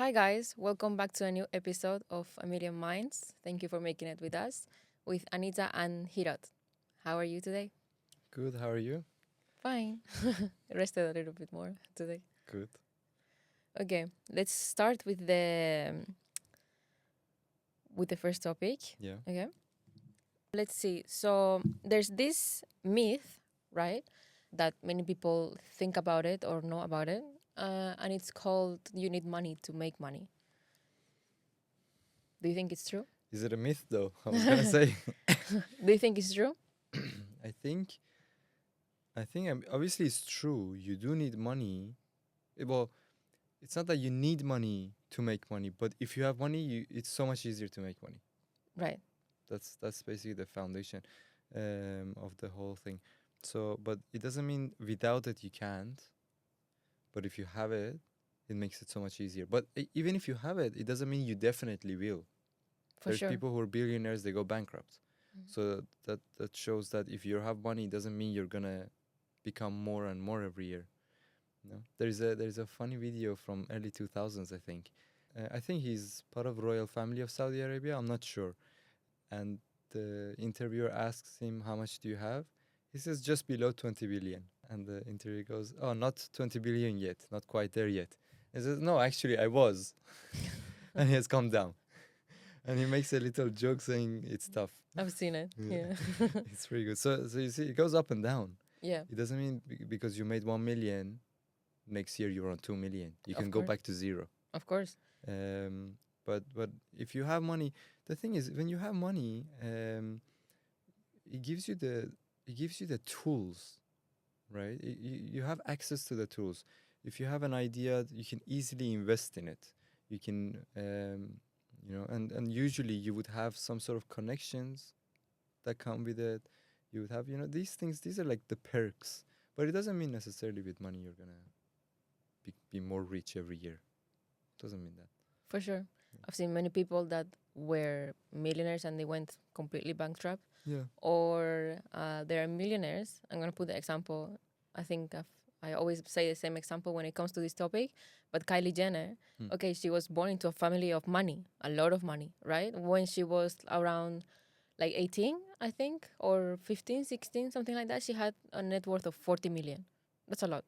Hi, guys. Welcome back to a new episode of A Million Minds. Thank you for making it with us, with Anita and Hirot. How are you today? Good, how are you? Fine. Rested a little bit more today. Good. Okay, let's start with the first topic. Yeah. Okay. Let's see. So there's this myth, right, that many people think about it or know about it, and it's called "you need money to make money." Do you think it's true? Is it a myth though? I was gonna say. Do you think it's true? I think obviously it's true. You do need money. Well, it's not that you need money to make money, but if you have money, it's so much easier to make money. Right. That's basically the foundation of the whole thing. So, but it doesn't mean without it you can't. But if you have it, it makes it so much easier. But even if you have it, it doesn't mean you definitely will. For There's sure. people who are billionaires, they go bankrupt. Mhm. So that shows that if you have money, it doesn't mean you're gonna become more and more every year. No, there's a funny video from early 2000s, I think. I think he's part of royal family of Saudi Arabia. I'm not sure. And the interviewer asks him, "How much do you have?" He says, "Just below 20 billion." And the interviewer goes, "Oh, not 20 billion yet, not quite there yet." He says, "No, actually, I was," and he has come down. And he makes a little joke saying it's tough. I've seen it. Yeah. It's pretty good. So you see, it goes up and down. Yeah. It doesn't mean because you made 1 million, next year you're on 2 million. You Of can go course. back to zero. Of course. But if you have money, the thing is, when you have money, it gives you the tools, right? You have access to the tools. If you have an idea, you can easily invest in it. You can, and usually you would have some sort of connections that come with it. You would have, these things. These are like the perks, but it doesn't mean necessarily with money you're gonna be more rich every year. Doesn't mean that. For sure. I've seen many people that were millionaires and they went completely bankrupt, Yeah. or they are millionaires. I'm gonna put the example. I think I always say the same example when it comes to this topic. But Kylie Jenner, okay, she was born into a family of money, a lot of money, right? When she was around like 18, I think, or 15, 16, something like that, she had a net worth of 40 million. That's a lot,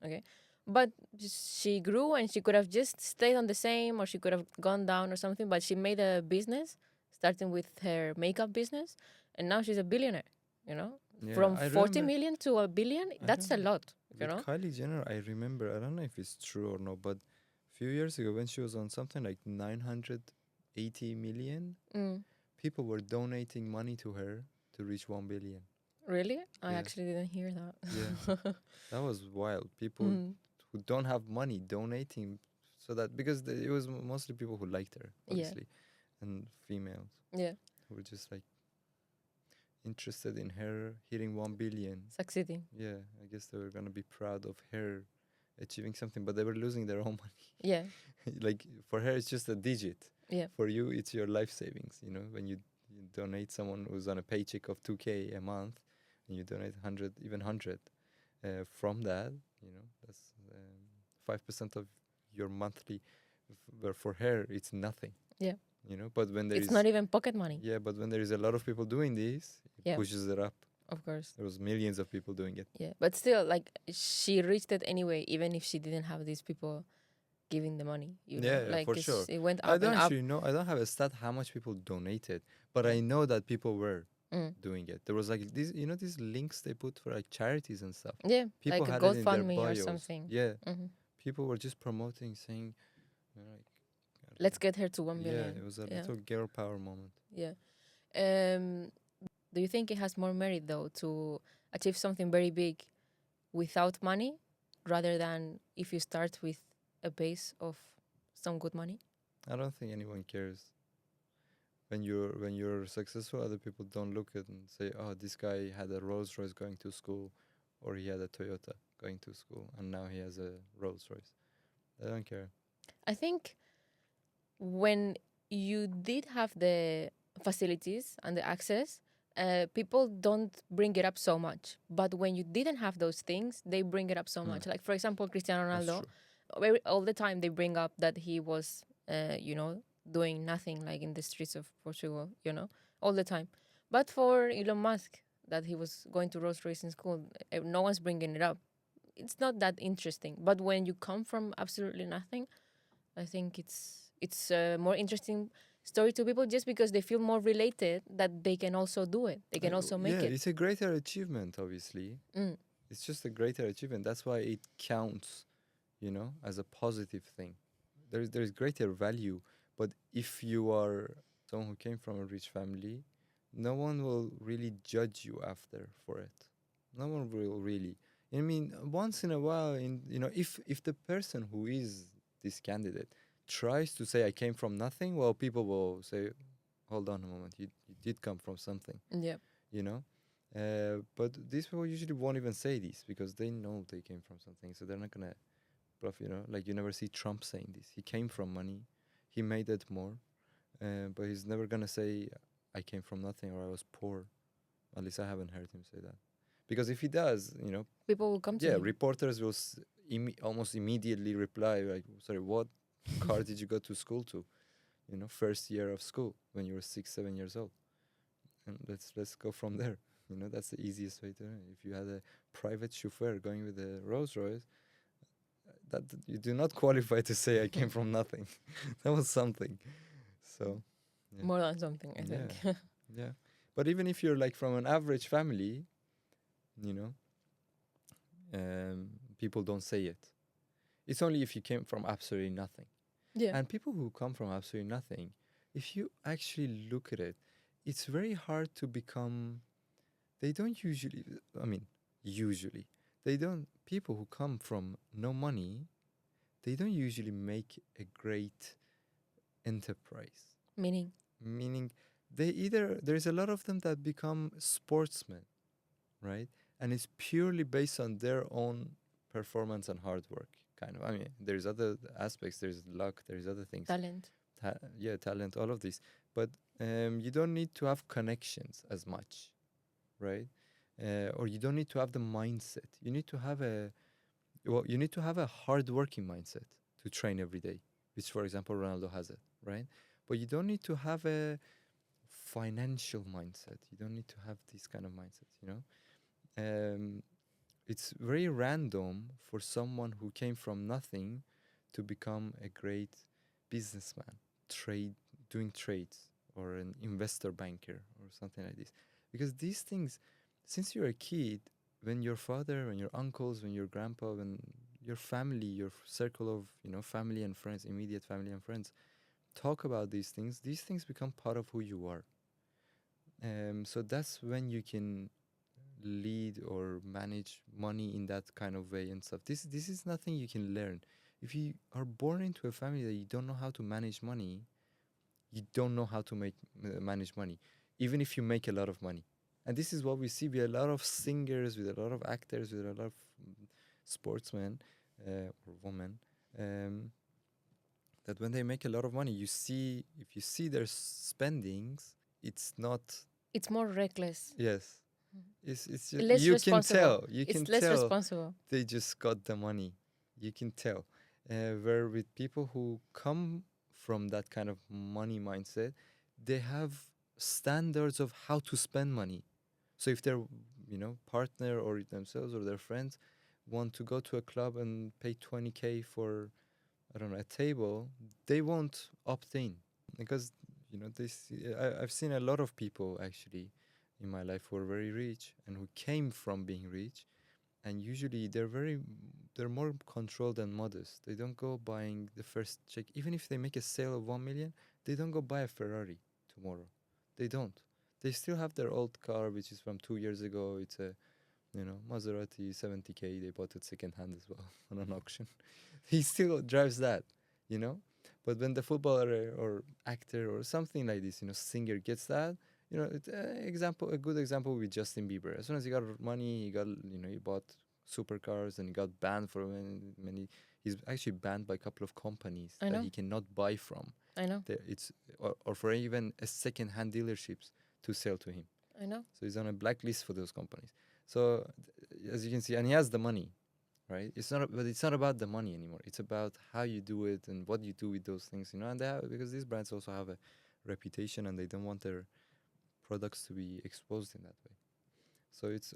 okay? But she grew and she could have just stayed on the same, or she could have gone down or something, but she made a business, starting with her makeup business, and now she's a billionaire, you know? Yeah, From I 40 remember. million to a billion, that's a lot, you With know? Kylie Jenner, I remember. I don't know if it's true or not, but a few years ago when she was on something like 980 million, Mm. people were donating money to her to reach 1 billion. Really? I Yeah. actually didn't hear that. Yeah, that was wild. People Mm. who don't have money donating, so that because it was mostly people who liked her, Yeah. obviously, and females Yeah, who were just like interested in her hitting 1 billion. succeeding. Yeah, I guess they were gonna be proud of her achieving something, but they were losing their own money. Yeah, Like for her, it's just a digit. yeah, For you, it's your life savings. When you donate someone who's on a paycheck of 2K a month, and you donate 100, even 100, from that, that's 5% of your monthly. But for her, it's nothing. yeah. But when there It's is not even pocket money. yeah, but when there is a lot of people doing this, it Yeah. pushes it up. Of course. There was millions of people doing it. Yeah, but still, like, she reached it anyway, even if she didn't have these people giving the money. Yeah, Like for sure. it went I up don't and up. actually know. I don't have a stat how much people donated, but I know that people were doing it. There was like these links they put for like charities and stuff. Yeah, People like a had it in their GoFundMe or bios. something. Yeah, Hmm. people were just promoting, saying, like, Let's get her to 1 yeah, billion. it was a Yeah. little girl power moment. Yeah. Do you think it has more merit though to achieve something very big without money, rather than if you start with a base of some good money? I don't think anyone cares. When you're successful, other people don't look at and say, "Oh, this guy had a Rolls Royce going to school, or he had a Toyota going to school, and now he has a Rolls Royce." They don't care. I think when you did have the facilities and the access, people don't bring it up so much. But when you didn't have those things, they bring it up so much. Like, for example, Cristiano That's Ronaldo, true. all the time they bring up that he was, doing nothing like in the streets of Portugal, all the time. But for Elon Musk, that he was going to Rolls Royce in school, no one's bringing it up. It's not that interesting. But when you come from absolutely nothing, I think it's a more interesting story to people, just because they feel more related, that they can also do it. They can also make Yeah, it. it's a greater achievement, obviously. Mm. It's just a greater achievement. That's why it counts, as a positive thing. There's greater value. But if you are someone who came from a rich family, no one will really judge you after for it. No one will really. I mean, once in a while, if the person who is this candidate tries to say I came from nothing, well, people will say, hold on a moment, you did come from something, Yeah. you know. But these people usually won't even say this because they know they came from something, so they're not gonna bluff. Like you never see Trump saying this. He came from money, he made it more, but he's never gonna say I came from nothing or I was poor. At least I haven't heard him say that. Because if he does, People will come to yeah, him. reporters will almost immediately reply like, "Sorry, what car did you go to school to? First year of school when you were 6, 7 years old." And let's go from there. That's the easiest way to. If you had a private chauffeur going with a Rolls Royce, that you do not qualify to say I came from nothing. That was something. So, yeah. More than something, I think. Yeah. Yeah. But even if you're like from an average family, you know, people don't say it. It's only if you came from absolutely nothing. Yeah. And people who come from absolutely nothing, if you actually look at it, it's very hard to become. They don't usually. I mean, usually they don't. People who come from no money, they don't usually make a great enterprise. Meaning, there's a lot of them that become sportsmen, right? And it's purely based on their own performance and hard work, kind of. I mean, there's other aspects. There's luck. There's other things. Talent. Talent. All of this, but you don't need to have connections as much, right? Or you don't need to have the mindset. You need to have a hard-working mindset to train every day, which, for example, Ronaldo has it, right? But you don't need to have a financial mindset. You don't need to have this kind of mindset. It's very random for someone who came from nothing to become a great businessman, doing trades, or an investor banker, or something like this. Because these things, since you're a kid, when your father, when your uncles, when your grandpa, when your family, your circle of family and friends, immediate family and friends, talk about these things become part of who you are. So that's when you can lead or manage money in that kind of way and stuff. This is nothing you can learn. If you are born into a family that you don't know how to manage money, you don't know how to manage money, even if you make a lot of money. And this is what we see with a lot of singers, with a lot of actors, with a lot of sportsmen or women. That when they make a lot of money, if you see their spendings, it's not. It's more reckless. Yes. It's just, Less you can responsible. tell. You It's can less tell responsible. they just got the money. You can tell. Where with people who come from that kind of money mindset, they have standards of how to spend money. So if their partner or themselves or their friends want to go to a club and pay 20K for, I don't know, a table, they won't opt in because I've seen a lot of people actually in my life who are very rich and who came from being rich, and usually they're more controlled and modest. They don't go buying the first check. Even if they make a sale of 1 million, they don't go buy a Ferrari tomorrow. They don't. They still have their old car, which is from 2 years ago. It's a Maserati 70K. They bought it secondhand as well on an auction. He still drives that, you know. But when the footballer or actor or something like this, singer gets that, it's a good example with Justin Bieber. As soon as he got money, he bought supercars and he got banned for many. He's actually banned by a couple of companies I that know. he cannot buy from. I know. Or for even a second-hand dealerships to sell to him. I know. So he's on a blacklist for those companies. So as you can see, and he has the money, right? But it's not about the money anymore. It's about how you do it and what you do with those things, you know. And because these brands also have a reputation, and they don't want their products to be exposed in that way. So it's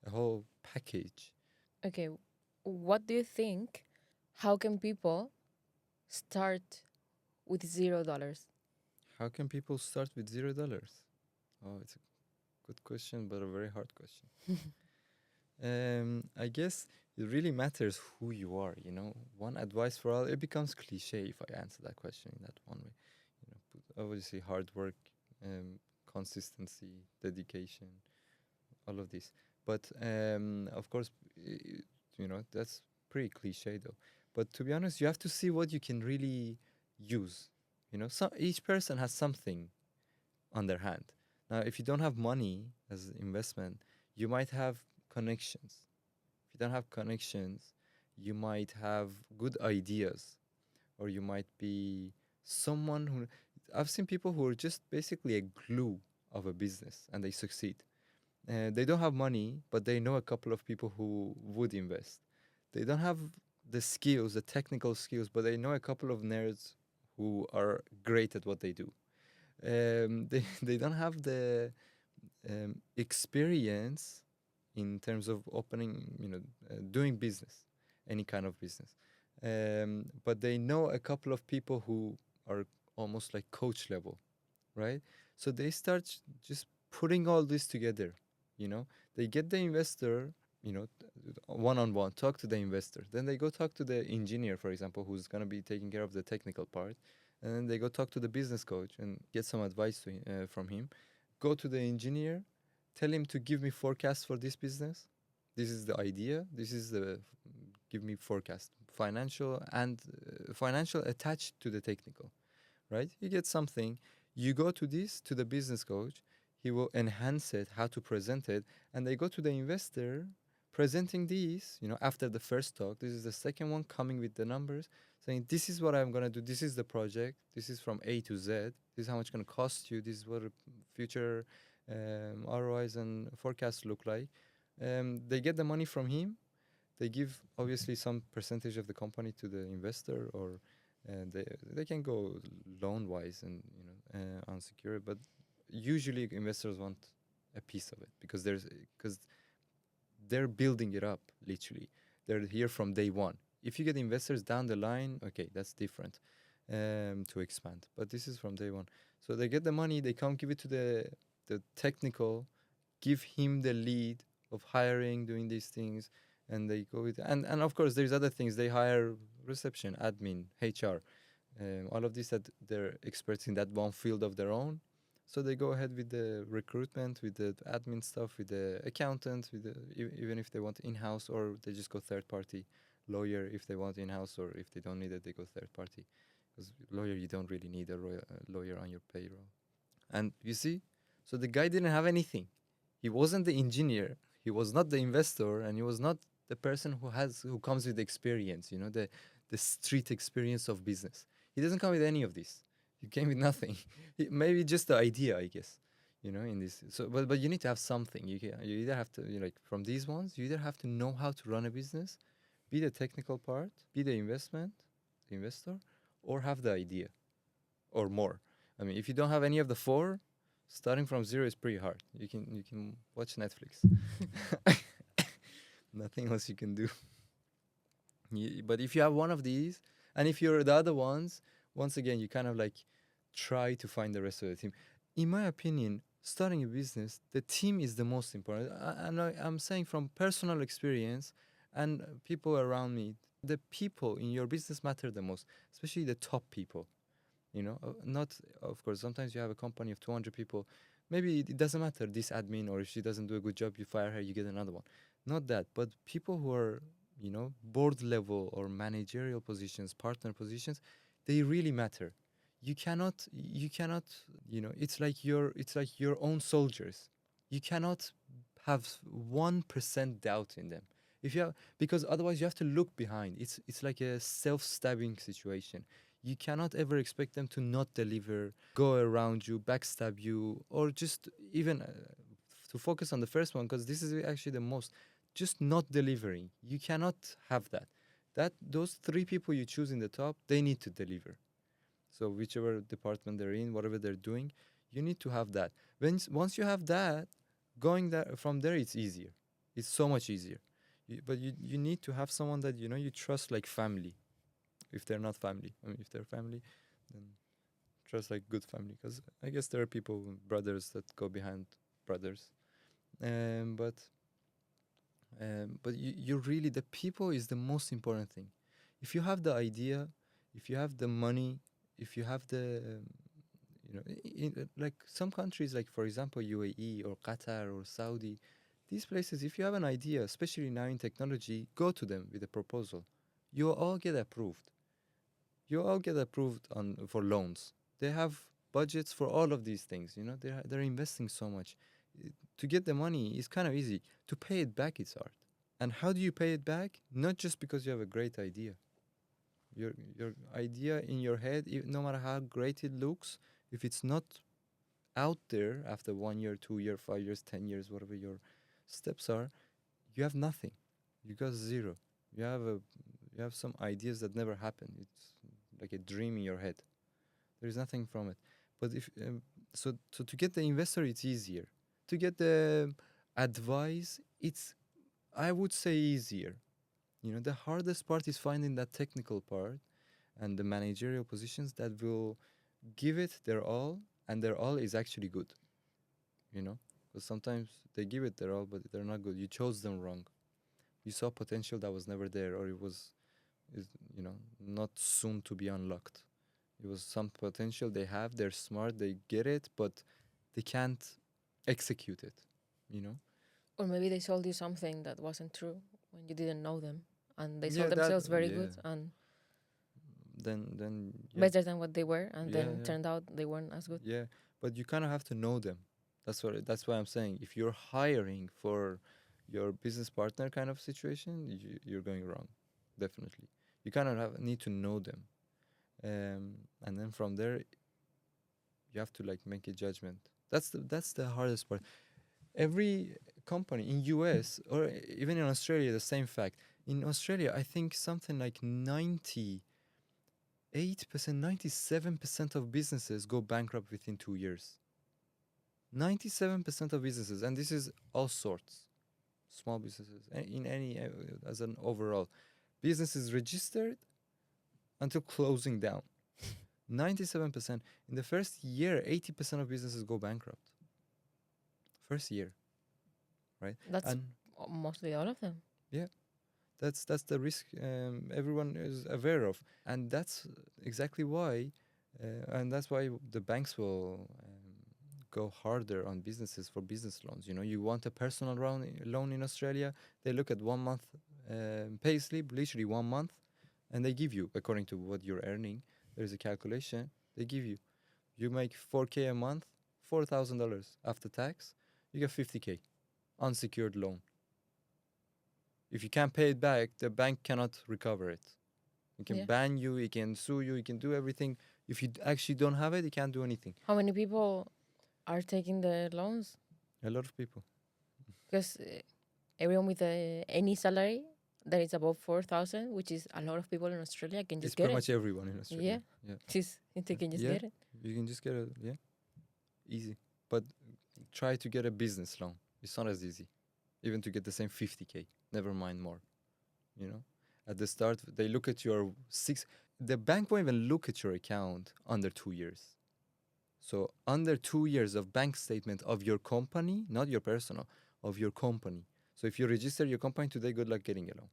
a whole package. Okay, what do you think? How can people start with $0? How can people start with $0? Oh, it's a good question, but a very hard question. I guess it really matters who you are. One advice for all. It becomes cliche if I answer that question in that one way. Obviously hard work, consistency, dedication, all of this. But of course, that's pretty cliche though. But to be honest, you have to see what you can really use. Each person has something on their hand. Now, if you don't have money as investment, you might have connections. If you don't have connections, you might have good ideas, or you might be someone who. I've seen people who are just basically a glue of a business and they succeed. They don't have money, but they know a couple of people who would invest. They don't have the skills, the technical skills, but they know a couple of nerds who are great at what they do. They don't have the experience in terms of opening, doing business, any kind of business. But they know a couple of people who are almost like coach level, right? So they start just putting all this together. They get the investor, one on one, talk to the investor. Then they go talk to the engineer, for example, who's going to be taking care of the technical part. And then they go talk to the business coach and get some advice from him. Go to the engineer, tell him to give me forecast for this business. This is the idea. This is the give me forecast, financial and financial attached to the technical, right? You get something. You go to the business coach. He will enhance it, how to present it, and they go to the investor presenting these, after the first talk. This is the second one coming with the numbers, saying, this is what I'm going to do. This is the project. This is from A to Z. This is how much it's going to cost you. This is what future ROIs and forecasts look like. They get the money from him. They give, obviously, some percentage of the company to the investor, or they can go loan-wise and unsecured, but usually investors want a piece of it because they're building it up, literally. They're here from day one. If you get investors down the line, okay, that's different, to expand. But this is from day one. So they get the money, they come give it to the technical, give him the lead of hiring, doing these things, and they go with and of course there's other things. They hire reception, admin, HR, all of this that they're experts in that one field of their own. So they go ahead with the recruitment, with the admin stuff, with the accountant, with even if they want in-house, or they just go third-party lawyer if they want in-house, or if they don't need it, they go third-party. Because lawyer, you don't really need a lawyer on your payroll. And you see, so the guy didn't have anything. He wasn't the engineer. He was not the investor, and he was not the person who comes with experience. The street experience of business. He doesn't come with any of this. He came with nothing. Maybe just the idea, I guess. In this. So, but you need to have something. You either have to, like from these ones, you either have to know how to run a business, be the technical part, be the investor, or have the idea, or more. I mean, if you don't have any of the four, starting from zero is pretty hard. You can watch Netflix. Nothing else you can do. But if you have one of these, and if you're the other ones, once again, you kind of like try to find the rest of the team. In my opinion, starting a business, the team is the most important. I'm saying from personal experience and people around me, the people in your business matter the most, especially the top people. Not, of course, sometimes you have a company of 200 people. Maybe it doesn't matter, this admin, or if she doesn't do a good job, you fire her, you get another one. Not that, but people who are, board level or managerial positions, partner positions, they really matter. You cannot, it's like your own soldiers. You cannot have 1% doubt in them. Because otherwise you have to look behind. It's like a self-stabbing situation. You cannot ever expect them to not deliver, go around you, backstab you, or just even to focus on the first one, because this is actually the most. just not delivering. You cannot have that. Those three people you choose in the top, they need to deliver. So whichever department they're in, whatever they're doing, you need to have that. Once you have that, going there from there, it's easier. It's so much easier. But you need to have someone that you trust like family. If they're not family, I mean, if they're family, then trust like good family. Because I guess there are people, brothers that go behind brothers. Um, but but you really, the people is the most important thing. If you have the idea, if you have the money, if you have the like some countries, like for example UAE or Qatar or Saudi, these places, if you have an idea, especially now in technology, go to them with a proposal. You all get approved. You all get approved on for loans. They have budgets for all of these things. They're investing so much. To get the money is kind of easy. To pay it back, it's hard. And how do you pay it back? Not just because you have a great idea. Your idea in your head, no matter how great it looks, if it's not out there after 1 year, 2 year, 5 years, 10 years, whatever your steps are, you have nothing. You got zero. You have some ideas that never happen. It's like a dream in your head. There is nothing from it. But if so to get the investor, it's easier. To get the advice, it's, I would say, easier. The hardest part is finding that technical part and the managerial positions that will give it their all, and their all is actually good. Because sometimes they give it their all, but they're not good. You chose them wrong. You saw potential that was never there, or it was, not soon to be unlocked. It was some potential they have. They're smart. They get it, but they can't execute it. Or maybe they sold you something that wasn't true when you didn't know them, and they Yeah, sold that themselves very yeah. good and Then yeah, better than what they were, and yeah, then yeah, turned out they weren't as good. yeah. But you kind of have to know them. That's why I'm saying, if you're hiring for your business partner kind of situation, you're going wrong, definitely. You kind of need to know them, and then from there, you have to like make a judgment. That's the hardest part. Every company in US or even in Australia, the same fact. In Australia, I think something like 98%, 97% of businesses go bankrupt within 2 years. 97% of businesses, and this is all sorts, small businesses, in any, as an overall. Business is registered until closing down. 97%. In the first year, 80% of businesses go bankrupt. First year, right? That's And mostly all of them. yeah, that's the risk everyone is aware of, and that's exactly why, and that's why the banks will go harder on businesses for business loans. You want a personal loan in Australia, they look at 1 month pay slip, literally 1 month, and they give you according to what you're earning. There's a calculation. They give you. You make 4K a month, $4,000 after tax. You get 50K unsecured loan. If you can't pay it back, the bank cannot recover it. It can Yeah. ban you, it can sue you, it can do everything. If you actually don't have it, it can't do anything. How many people are taking the loans? A lot of people. Because everyone with any salary that is above 4,000, which is a lot of people in Australia, can It's just get pretty it. much everyone in Australia. Yeah. They can just Yeah. get it. You can just get it. Yeah. Easy. But try to get a business loan. It's not as easy. Even to get the same 50K. Never mind more. At the start, they look at your the bank won't even look at your account under 2 years. So under 2 years of bank statement of your company, not your personal, of your company. So if you register your company today, good luck getting a loan.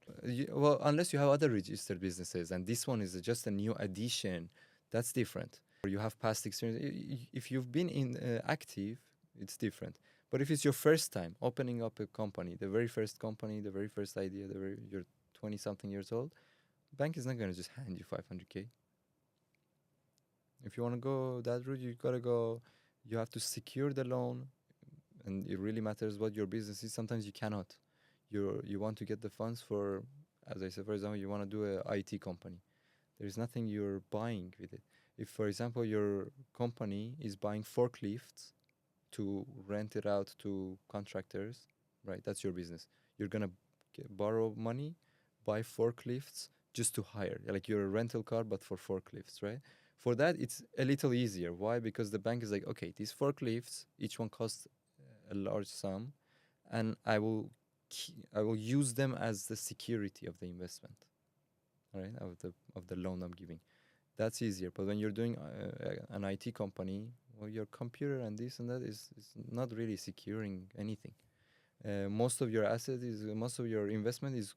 Well, unless you have other registered businesses, and this one is just a new addition, that's different. Or you have past experience. If you've been in active, it's different. But if it's your first time opening up a company, the very first company, the very first idea, you're 20 something years old, bank is not going to just hand you 500K. If you want to go that route, you have to secure the loan, and it really matters what your business is. Sometimes you cannot. You want to get the funds for, as I said, for example, you want to do a IT company. There's nothing you're buying with it. If, for example, your company is buying forklifts to rent it out to contractors, right? That's your business. You're gonna borrow money, buy forklifts just to hire. Like you're a rental car, but for forklifts, right? For that, it's a little easier. Why? Because the bank is like, okay, these forklifts, each one costs a large sum, and I will use them as the security of the investment, right? Of the loan I'm giving. That's easier. But when you're doing an IT company, well, your computer and this and that is not really securing anything. Most of your most of your investment is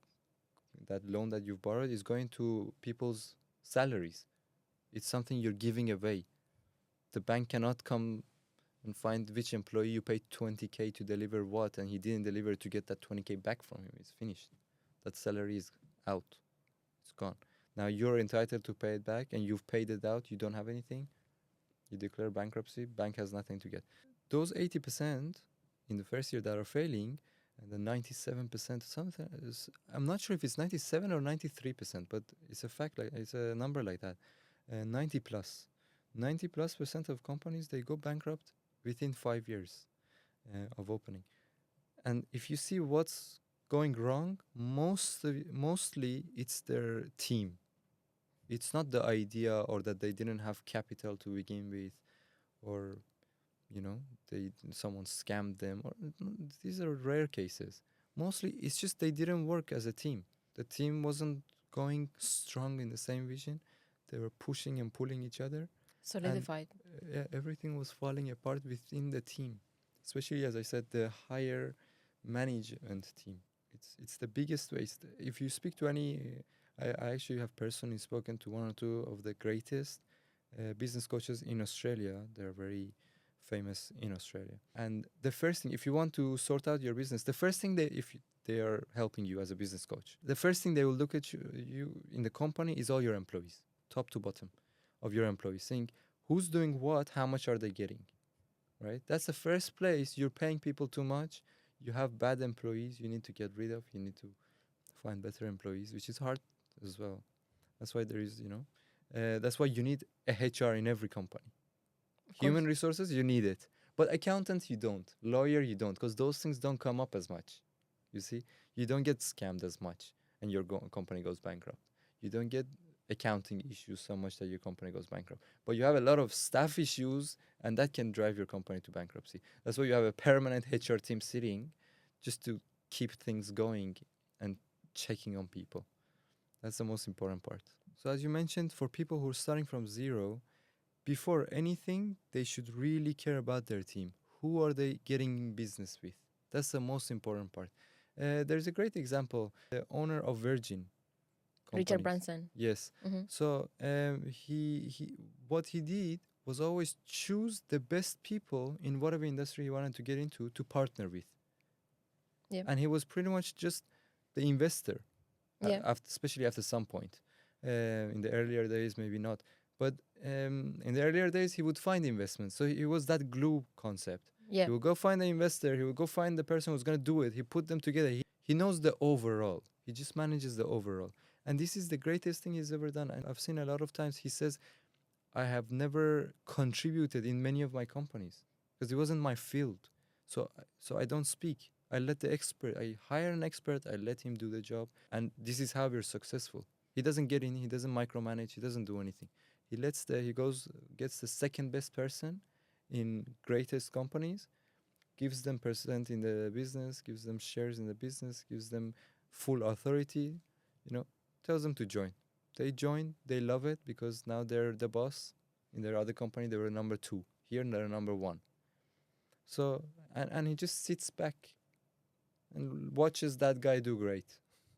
that loan that you've borrowed is going to people's salaries. It's something you're giving away. The bank cannot come and find which employee you paid 20K to deliver what, and he didn't deliver to get that 20K back from him. It's finished. That salary is out. It's gone. Now you're entitled to pay it back, and you've paid it out. You don't have anything. You declare bankruptcy. Bank has nothing to get. Those 80% in the first year that are failing, and the 97% something is, I'm not sure if it's 97 or 93%, but it's a fact, like it's a number like that. 90 plus 90+% of companies, they go bankrupt within 5 years of opening. And if you see what's going wrong, mostly it's their team. It's not the idea or that they didn't have capital to begin with, or someone scammed them, or these are rare cases. Mostly it's just they didn't work as a team. The team wasn't going strong in the same vision. They were pushing and pulling each other. Solidified. Everything was falling apart within the team, especially, as I said, the higher management team. It's the biggest waste. If you speak to any, I actually have personally spoken to one or two of the greatest business coaches in Australia. They're very famous in Australia. And the first thing, if you want to sort out your business, the first thing they are helping you as a business coach, the first thing they will look at you in the company is all your employees, top to bottom of your employees, saying who's doing what, how much are they getting, right? That's the first place. You're paying people too much. You have bad employees you need to get rid of. You need to find better employees, which is hard as well. That's why there is, that's why you need a HR in every company. Human resources, you need it. But accountants, you don't. Lawyer, you don't, because those things don't come up as much. You see, you don't get scammed as much and your company goes bankrupt. You don't get accounting issues so much that your company goes bankrupt. But you have a lot of staff issues, and that can drive your company to bankruptcy. That's why you have a permanent HR team sitting just to keep things going and checking on people. That's the most important part. So as you mentioned, for people who are starting from zero, before anything, they should really care about their team. Who are they getting business with? That's the most important part. There's a great example. The owner of Virgin companies. Richard Branson. Yes. Mm-hmm. So what he did was always choose the best people in whatever industry he wanted to get into to partner with. Yeah. And he was pretty much just the investor, especially after some point. In the earlier days, maybe not. But in the earlier days, he would find investments. So it was that glue concept. Yeah. He would go find the investor. He would go find the person who's going to do it. He put them together. He knows the overall. He just manages the overall. And this is the greatest thing he's ever done. And I've seen a lot of times he says, I have never contributed in many of my companies because it wasn't my field. So I don't speak. I let the expert, I hire an expert, I let him do the job. And this is how we're successful. He doesn't get in, he doesn't micromanage, he doesn't do anything. He gets the second best person in greatest companies, gives them percent in the business, gives them shares in the business, gives them full authority, tells them to join. They join, they love it because now they're the boss. In their other company, they were number 2. Here, they're number 1. So, and he just sits back and watches that guy do great.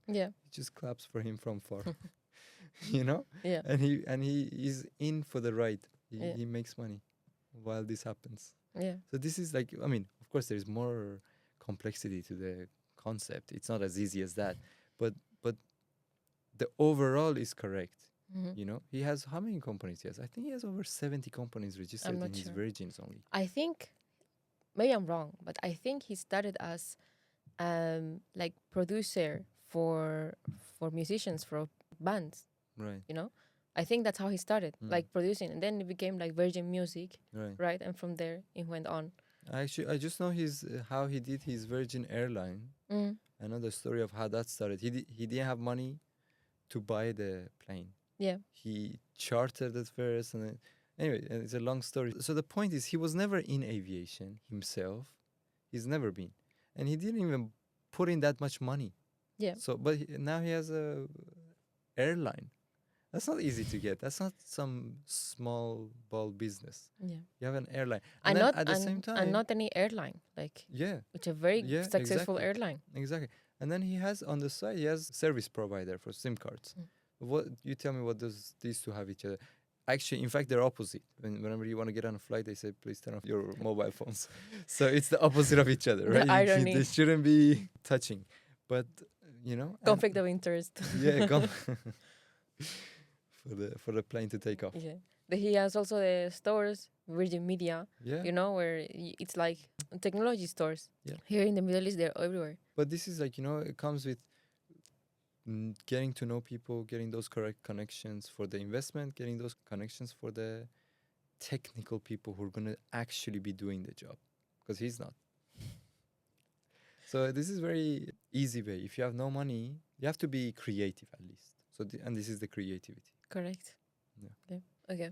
Yeah. He just claps for him from far. Yeah. And he is in for the ride. He makes money while this happens. Yeah. So this is like, of course, there is more complexity to the concept. It's not as easy as that, but the overall is correct. Mm-hmm. He has how many companies? Yes, I think he has over 70 companies registered in his Virgins only. I think, maybe I'm wrong, but I think he started as like producer for musicians, for bands. Right. I think that's how he started, like producing, and then it became like Virgin Music, Right? Right, and from there it went on. Actually, I just know his how he did his Virgin Airline. Mm. I know the story of how that started. He didn't have money to buy the plane. Yeah. He chartered it first, and then, anyway, it's a long story. So the point is, he was never in aviation himself. He's never been, and he didn't even put in that much money. Yeah. So, but now he has a airline. That's not easy to get. That's not some small ball business. Yeah. You have an airline, And then not at the same time, and not any airline. Like yeah, it's a very yeah, successful exactly. airline. Exactly. And then he has on the side, he has service provider for SIM cards. Mm. What you tell me? What does these two have each other? Actually, in fact, they're opposite. Whenever you want to get on a flight, they say, "Please turn off your mobile phones." So it's the opposite of each other, The right? irony. They shouldn't be touching. But and- Conflict of interest. yeah, for the plane to take off. Yeah. He has also the stores, Virgin Media, Yeah. where it's like technology stores. Yeah. Here in the Middle East, they're everywhere. But this is like, it comes with getting to know people, getting those correct connections for the investment, getting those connections for the technical people who are going to actually be doing the job, because he's not. So this is very easy way. If you have no money, you have to be creative at least. So and this is the creativity. Correct. Yeah. Okay.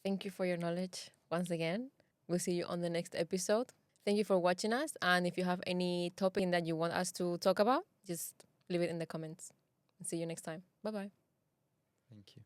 Thank you for your knowledge once again. We'll see you on the next episode. Thank you for watching us. And if you have any topic that you want us to talk about, just leave it in the comments. See you next time. Bye-bye. Thank you.